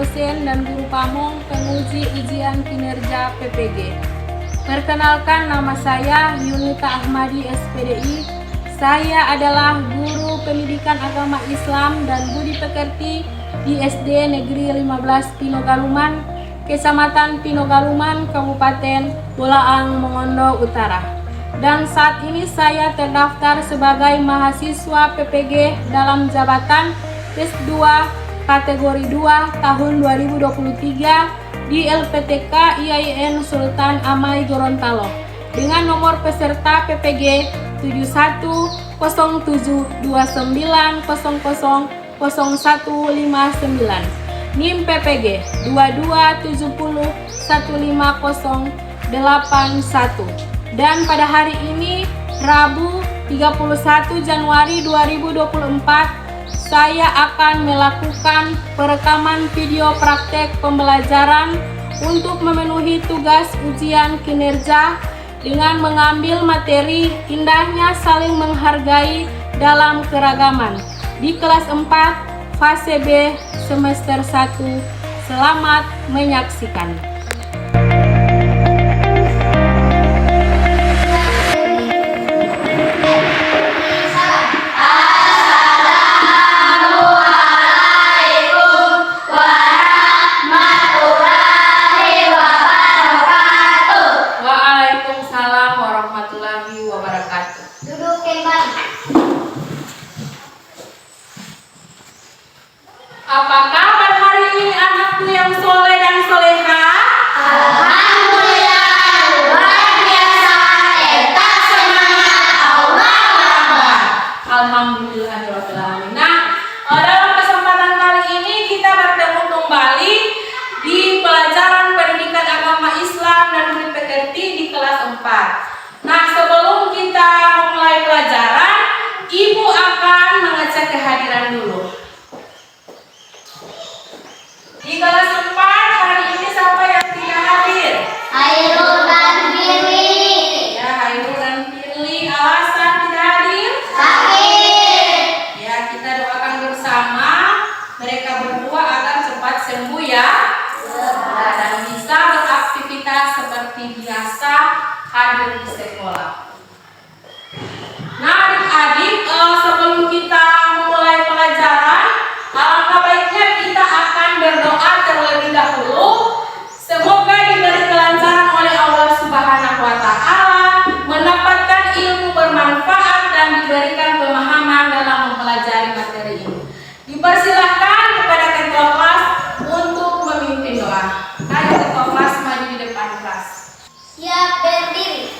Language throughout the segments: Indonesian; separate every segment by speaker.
Speaker 1: dosen dan guru pamong penguji ujian kinerja PPG. Perkenalkan, nama saya Yunita Ahmadi SPDI. Saya adalah guru pendidikan agama Islam dan budi pekerti di SD Negeri 15 Pinogaluman, Kecamatan Pinogaluman, Kabupaten Bolaang Mongondo Utara. Dan saat ini saya terdaftar sebagai mahasiswa PPG dalam jabatan S2 kategori 2 tahun 2023 di LPTK IAIN Sultan Amai Gorontalo dengan nomor peserta PPG 71.29.00.0159, NIM PPG 2270150881. Dan pada hari ini Rabu 31 Januari 2024 saya akan melakukan perekaman video praktek pembelajaran untuk memenuhi tugas ujian kinerja dengan mengambil materi indahnya saling menghargai dalam keragaman di kelas 4 fase B semester 1. Selamat menyaksikan. Apa kabar hari ini anakku yang soleh dan soleha?
Speaker 2: Alhamdulillah, luar biasa, tetap semangat, Allah Akbar.
Speaker 1: Alhamdulillahirrahmanirrahim. Nah, dalam kesempatan kali ini kita bertemu kembali di pelajaran pendidikan agama Islam dan budi pekerti di kelas 4. Nah, sebelum kita memulai pelajaran, Ibu akan mengecek kehadiran dulu. Di kelas 4 hari ini siapa yang tidak hadir?
Speaker 2: Hairul dan Firly.
Speaker 1: Ya, Hairul dan Firly. Alasan tidak hadir?
Speaker 2: Sakit.
Speaker 1: Ya, kita doakan bersama mereka berdua agar cepat sembuh ya. Dan bisa beraktivitas seperti biasa hadir di sekolah. Nah, adik-adik, sebelum kita memulai pelajaran, alangkah baiknya kita akan berdoa terlebih dahulu. Semoga diberi kelancaran oleh Allah Subhanahu wa Ta'ala, mendapatkan ilmu bermanfaat dan diberikan pemahaman dalam mempelajari materi ini. Dipersilahkan kepada ketua kelas untuk memimpin doa. Ayo ketua kelas maju di depan kelas.
Speaker 2: Siap berdiri.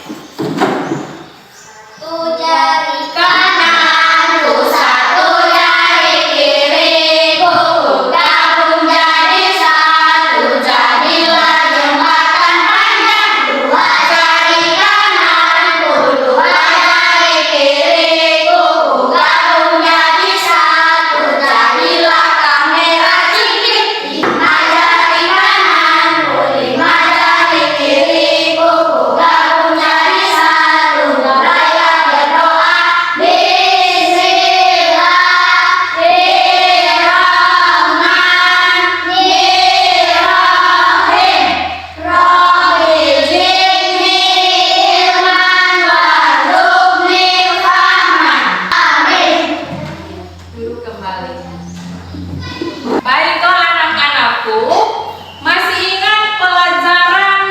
Speaker 2: Satu jari kanan, satu jari kiri, kuku gabung jadi satu, jadilah jembatan panjang. Dua jari kanan, dua jari kiri, kuku gabung jadi satu, jadilah kamera cipik. Lima jari kanan, lima jari kiri, kuku gabung jadi satu. Mulailah berdoa. Bismillahirrahmanirrahim. Rabbi zidni ilman warzuqni fahman. Amin.
Speaker 1: Duduk kembali. Baiklah anak-anakku, masih ingat pelajaran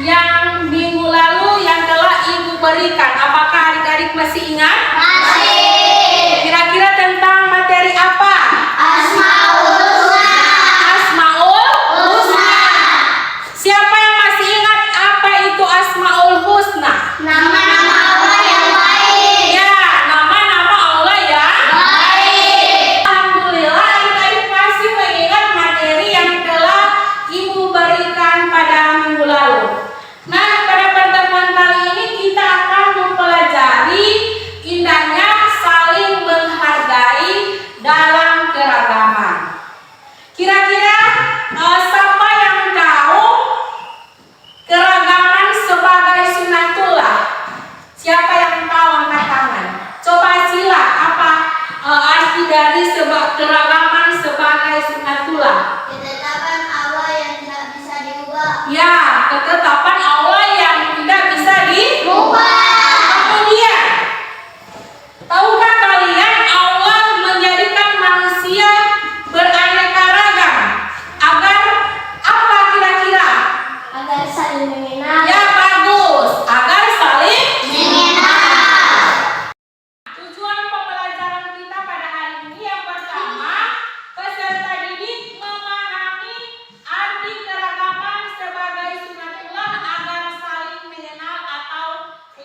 Speaker 1: yang minggu lalu yang telah Ibu berikan? Apakah adik-adik masih ingat?
Speaker 2: Masih.
Speaker 1: Kira-kira tentang materi apa?
Speaker 2: Asmaul Husna.
Speaker 1: Asmaul Husna. Siapa yang masih ingat apa itu Asmaul Husna?
Speaker 2: Nama-nama Allah yang baik.
Speaker 1: Ya, nama-nama Allah yang
Speaker 2: Baik.
Speaker 1: Alhamdulillah adik-adik masih mengingat materi yang telah Ibu berikan pada minggu lalu. Nah, pada pertemuan kali ini kita akan mempelajari indahnya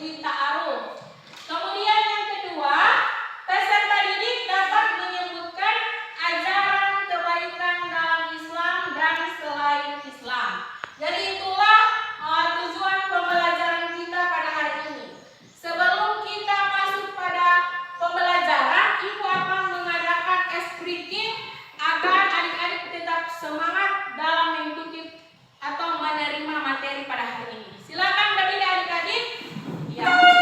Speaker 1: ta'aruf. Kemudian yang kedua, peserta didik dapat menyebutkan ajaran kebaikan dalam Islam dan selain Islam. Jadi itulah tujuan pembelajaran kita pada hari ini. Sebelum kita masuk pada pembelajaran, Ibu akan mengadakan speaking agar adik-adik tetap semangat dalam mengikuti atau menerima materi pada hari ini. Silakan berdiri adik-adik. Ya.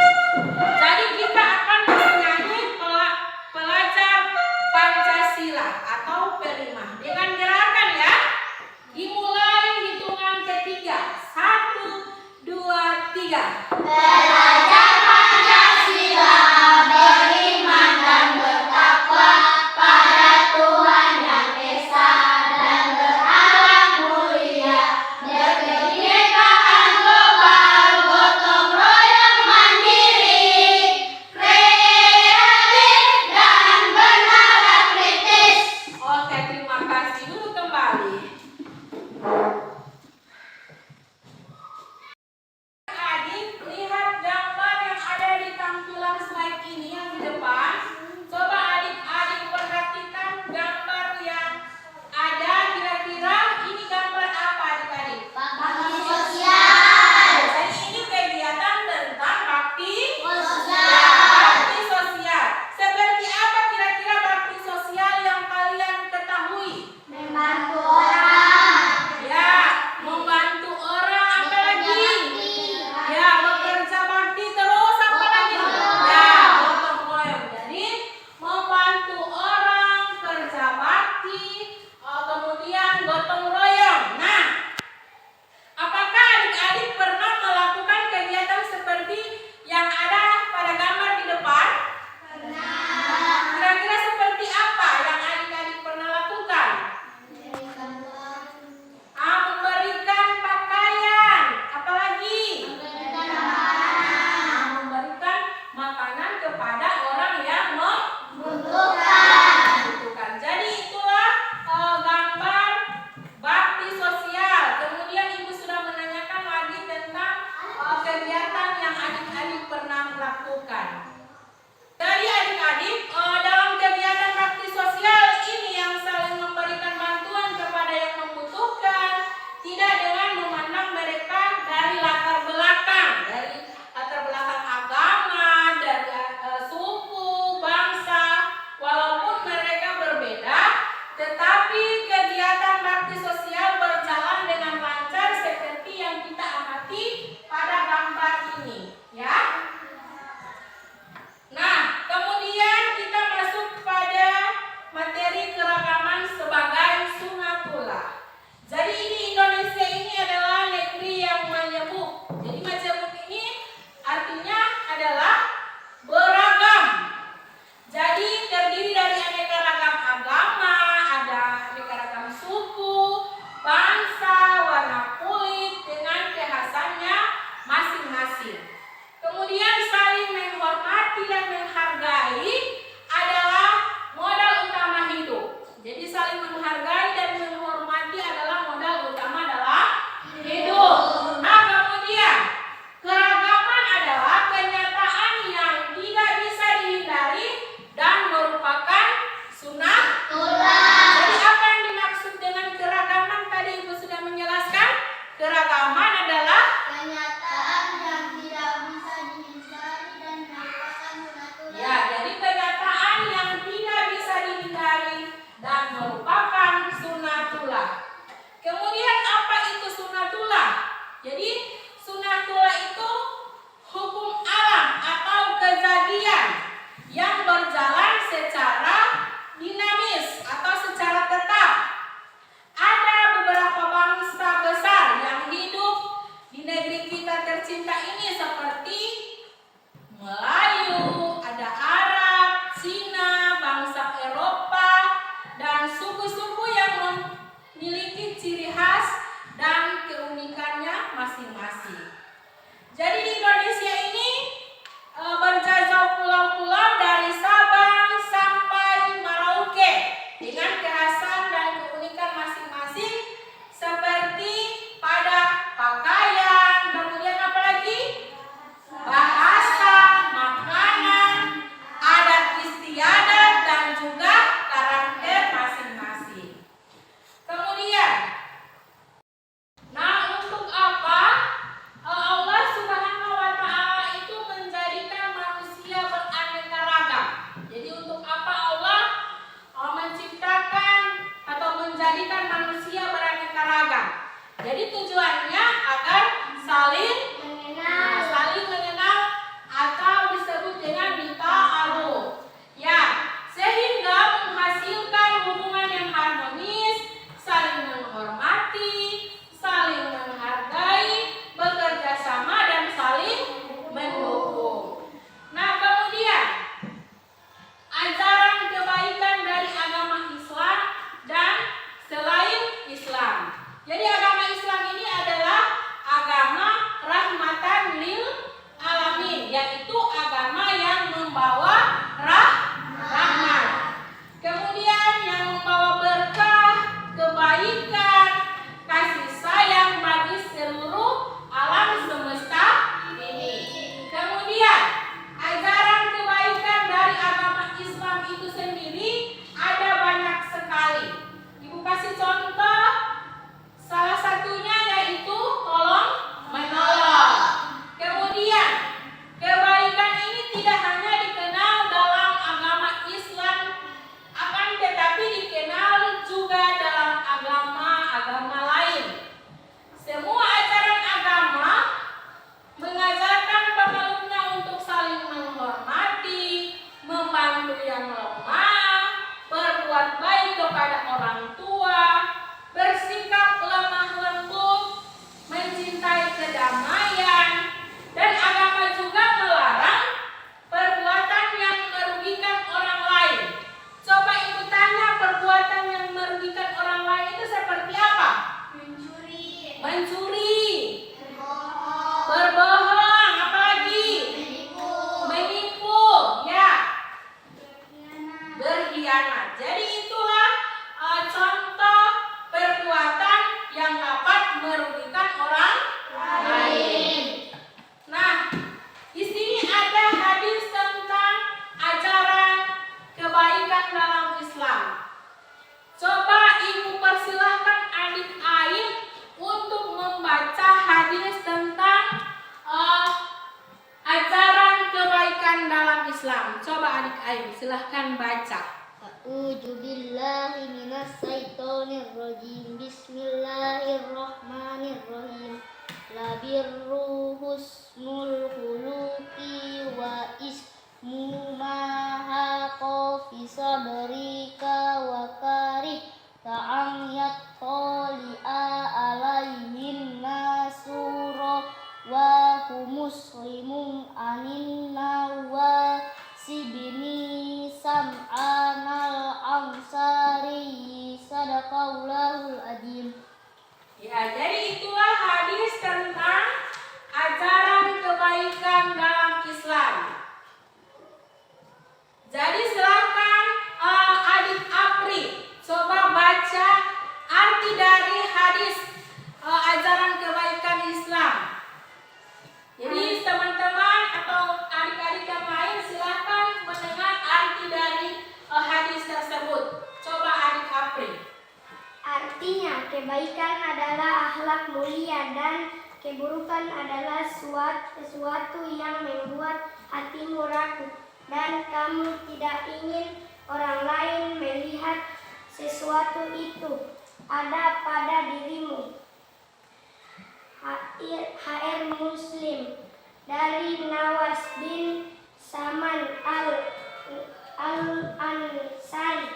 Speaker 1: yang lemah, berbuat baik kepada orang tua, bersikap lemah lembut, mencintai kedamaian, dan agama juga melarang perbuatan yang merugikan orang lain. Coba ibu tanya, perbuatan yang merugikan orang lain itu seperti apa? Mencuri, berbohong, apalagi? Menipu, ya. Berkhianat. Jadi itulah contoh perbuatan yang dapat merugikan orang lain. Nah, di sini ada hadis tentang ajaran kebaikan dalam Islam. Coba ibu persilahkan adik-adik untuk membaca hadis tentang ajaran kebaikan dalam Islam. Coba adik-adik silahkan baca.
Speaker 2: A'udzubillahi minasyaitonirrajim. Bismillahirrahmanirrahim. La birru husnul khuluqi wa ismu mahaqa fi sabrika wa karih ta'am yattali'a alaihin nasura wa muslimun anin nawa sibni sam'anal ansari sadaqallahul adim.
Speaker 1: Ya, jadi itulah hadis tentang ajaran kebaikan dalam Islam. Jadi silakan adik Apri coba baca arti dari hadis ajaran kebaikan Islam. Jadi teman-teman atau adik-adik yang lain silakan mendengar arti dari hadis tersebut. Coba adik Apri.
Speaker 2: Artinya, kebaikan adalah akhlak mulia dan keburukan adalah sesuatu yang membuat hatimu rapuh dan kamu tidak ingin orang lain melihat sesuatu itu ada pada dirimu. HR Muslim dari Nawas bin Saman al-Ansari.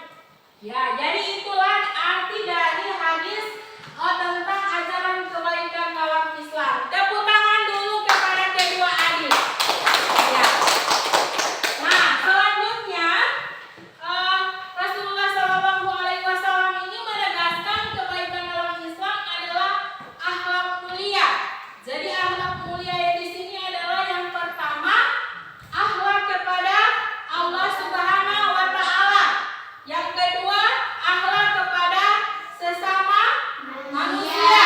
Speaker 1: Ya, jadi itulah arti dari hadis tentang ajaran kebaikan dalam Islam. Tepuk tangan dulu kepada kedua adik. Ya. Nah, selanjutnya Rasulullah SAW ini menegaskan kebaikan dalam Islam adalah akhlak mulia. Jadi akhlak mulia di sini adalah yang pertama akhlak kepada Allah Subhanahu wa Ta'ala. Yang kedua, akhlak kepada sesama manusia.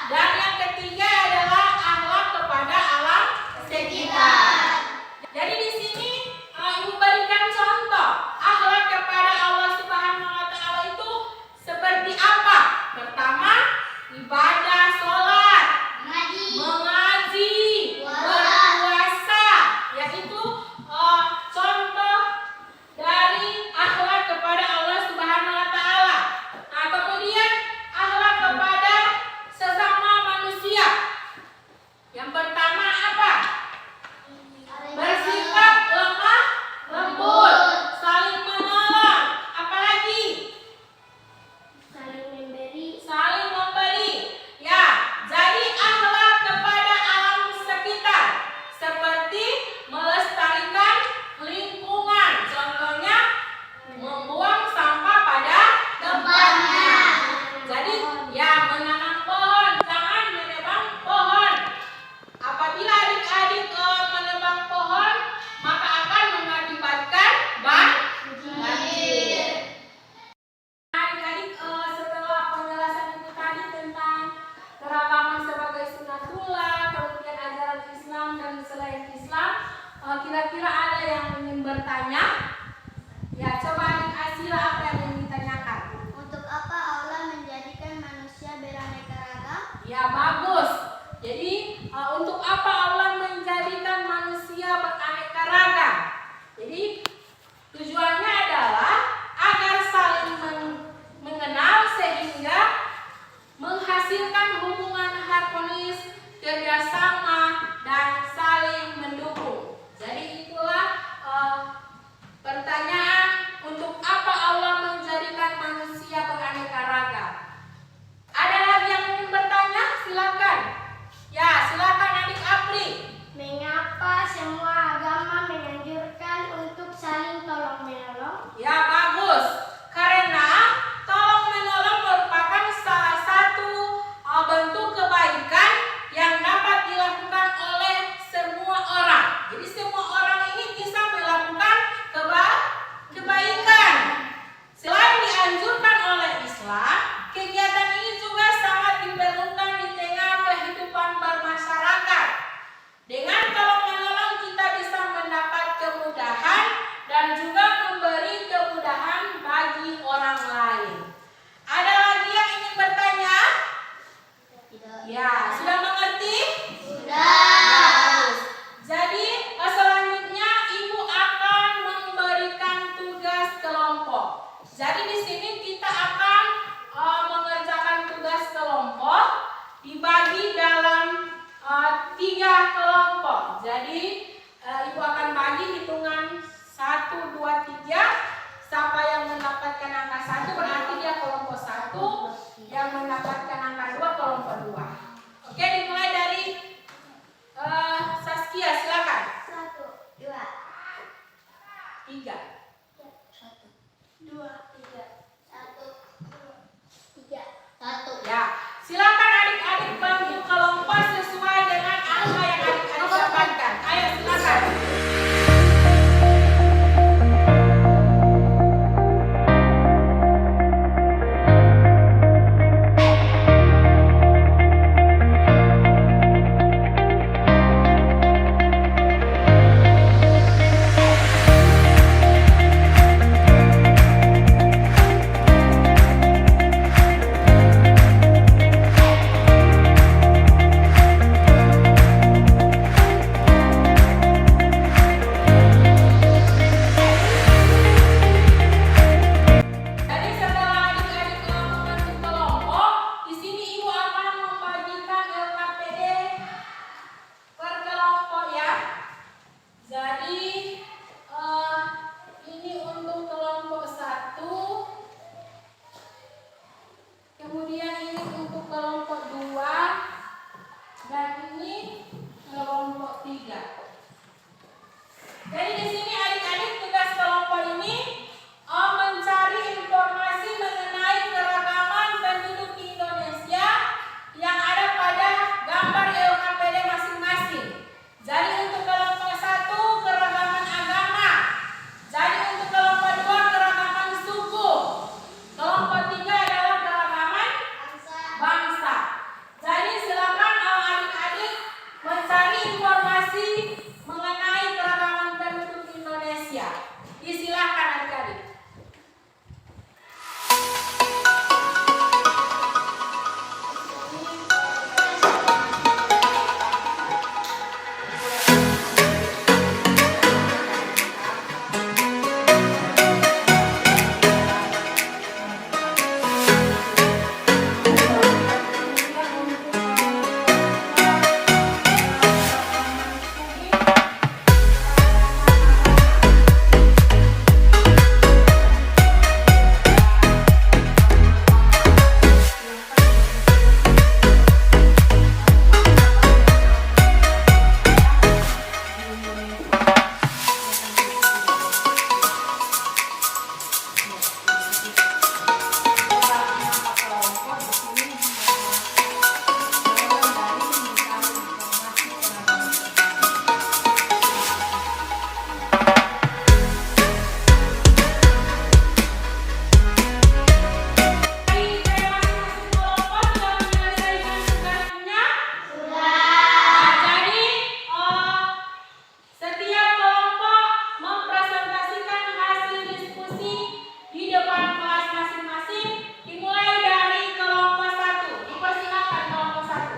Speaker 1: Dan yang ketiga adalah akhlak kepada alam sekitar. Jadi di sini ibu berikan contoh akhlak kepada Allah Subhanahu wa Ta'ala itu seperti apa? Pertama, ibadah sholat, mengaji, berpuasa, yaitu contoh dari akhlak kepada Allah Subhanahu wa Ta'ala. Nah, kemudian akhlak kepada sesama manusia. Yang pertama apa? Bersikap lemah lembut, saling menolong, apalagi saling memberi. Ya, jadi akhlak kepada alam sekitar seperti melestarikan lingkungan. Contohnya membuang sampah pada tempatnya. Jadi ya menanam pohon, jangan menebang pohon. Apabila adik-adik menebang pohon, maka akan mengakibatkan banjir. Adik-adik setelah penjelasan itu tadi tentang keragaman sebagai sunatullah, kemudian ajaran Islam dan selain Islam, kira-kira ada yang ingin bertanya? Ya, coba adik Asila apa yang ingin ditanyakan?
Speaker 2: Untuk apa Allah menjadikan manusia beraneka ragam?
Speaker 1: Ya, bagus. Jadi untuk apa Allah menjadikan manusia beraneka ragam? Jadi tujuannya adalah agar saling mengenal sehingga menghasilkan hubungan harmonis, kerjasama, dan saling mendukung. Jadi itulah pertanyaan
Speaker 2: tolong menolong?
Speaker 1: Ya, bagus. Karena tolong menolong merupakan salah satu bentuk kebaikan yang dapat dilakukan oleh semua orang. Jadi semua orang ini bisa melakukan kebaikan. Selain dianjurkan oleh Islam, kegiatan ini juga sangat diperlukan di tengah kehidupan bermasyarakat. Dengan tolong menolong kita bisa mendapat kemudahan dan juga memberi kemudahan bagi orang lain. Ada lagi yang ingin bertanya?
Speaker 2: Tidak.
Speaker 1: Ya, sudah mengerti?
Speaker 2: Sudah.
Speaker 1: Jadi selanjutnya Ibu akan memberikan tugas kelompok. Jadi di sini kita akan mengerjakan tugas kelompok dibagi dalam 3 kelompok. Jadi Ibu akan bagi hitungan 1, 2, 3. Siapa yang mendapatkan angka 1 berarti dia kelompok 1. Yang mendapatkan angka 2 kelompok 2. Oke, dimulai dari Saskia, silakan.
Speaker 2: 1, 2,
Speaker 1: 3.
Speaker 2: 1, 2, 3, 1, 2, 3, 1.
Speaker 1: Ya, silakan adik-adik bagi kelompok sesuai dengan angka yang adik-adik dapatkan. Ayo silakan. Jadi setelah adik-adik membentuk kelompok, di sini Ibu akan membagikan LKPD per kelompok ya. Jadi ini untuk kelompok 1, kemudian ini untuk kelompok 2, dan ini kelompok 3. Jadi di sini adik-adik tugas kelompok ini mencari informasi mengenai keragaman penduduk di Indonesia yang ada pada gambar LKPD masing-masing. Jadi untuk kelompok 1 keragaman agama. Jadi untuk kelompok 2 keragaman suku. Kelompok 3 adalah keragaman bangsa. Jadi silakan adik-adik mencari informasi mengenai keragaman penduduk Indonesia. Disilakan adik-adik. Setiap kelompok mempresentasikan hasil diskusi di depan kelas masing-masing, dimulai dari kelompok 1. Dipersilakan kelompok 1.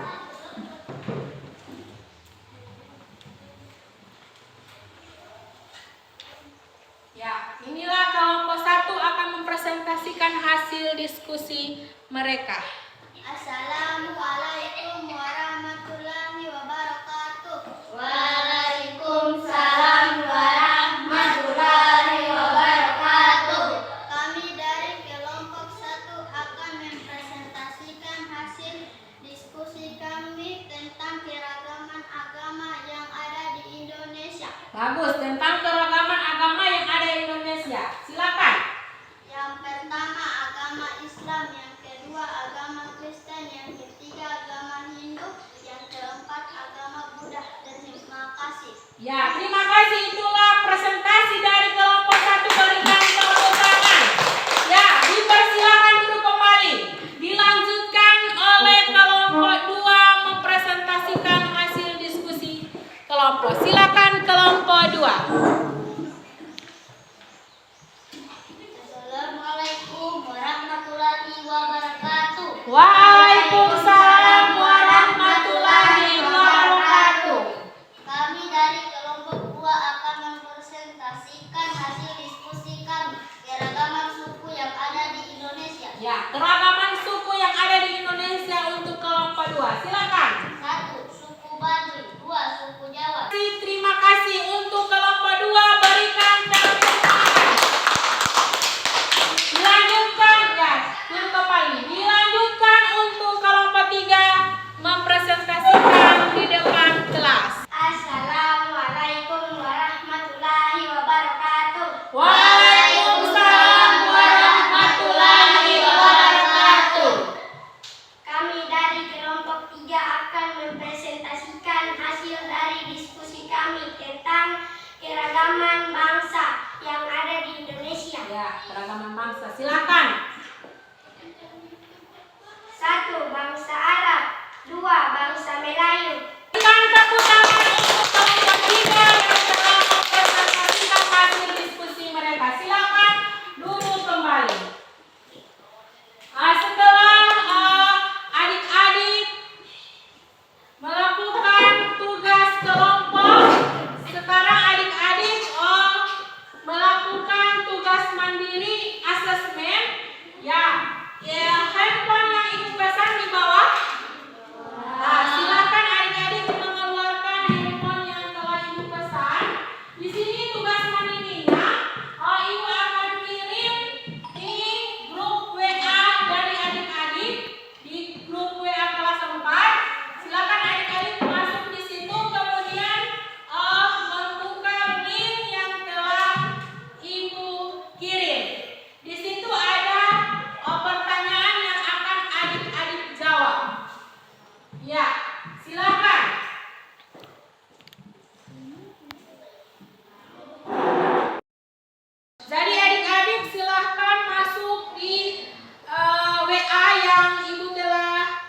Speaker 1: Ya, inilah kelompok 1 akan mempresentasikan hasil diskusi mereka.
Speaker 2: Assalamualaikum warahmatullahi wabarakatuh.
Speaker 3: Waalaikumsalam warahmatullahi wabarakatuh.
Speaker 2: Kami dari kelompok 1 akan mempresentasikan hasil diskusi kami tentang keragaman agama yang ada di Indonesia.
Speaker 1: Bagus, tentang keragaman agama yang ada di Indonesia. Ya, keragaman suku yang ada di Indonesia untuk kelompok 2. Silakan.
Speaker 3: 1. Suku Baduy. 2. Suku Jawa.
Speaker 1: Terima kasih untuk kelompok 2, berikan tepuk tangan. Dilanjutkan ya, duduk kembali. Dilanjutkan untuk kelompok 3 mempresentasikan di depan kelas.
Speaker 3: Assalamualaikum warahmatullahi wabarakatuh.
Speaker 1: Waalaikumsalam warahmatullahi wabarakatuh.
Speaker 3: Kami dari kelompok 3 akan mempresentasikan hasil dari diskusi kami tentang keragaman bangsa yang ada di Indonesia.
Speaker 1: Ya, keragaman bangsa. Silakan.
Speaker 3: 1. Bangsa Arab. 2. Bangsa Melayu.
Speaker 1: Berikan tepuk tangan untuk kelompok 3 yang telah mempresentasikan hasil diskusi mereka. Silakan duduk kembali. Setelah adik-adik melakukan tugas kelompok, sekarang adik-adik melakukan tugas mandiri asesmen. Handphone yang ibu pesan di bawah. Silakan adik-adik mengeluarkan handphone yang telah ibu pesan. Di sini tugas mandirinya, ibu akan kirim di grup WA dari adik-adik di grup WA kelas 4. Silakan adik-adik masuk di situ, kemudian membuka link yang telah ibu kirim. Di situ ada pertanyaan yang akan adik-adik jawab. Ya, silakan. Jadi adik-adik silahkan masuk di WA yang ibu telah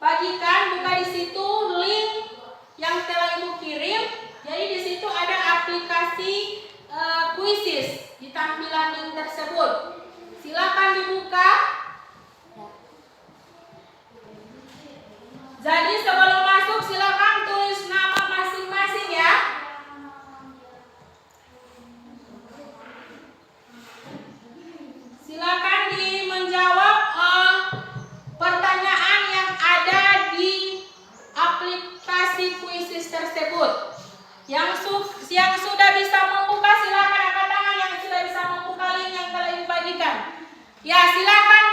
Speaker 1: bagikan, buka di situ link yang telah ibu kirim. Jadi di situ ada aplikasi Quizzes di tampilan link tersebut. Silakan dibuka. Jadi sebelum masuk silakan tulis nama masing-masing ya. Silakan menjawab pertanyaan yang ada di aplikasi Quizzes tersebut. Yang sudah bisa membuka silakan angkat tangan, yang sudah bisa membuka link yang telah dibagikan. Ya, silakan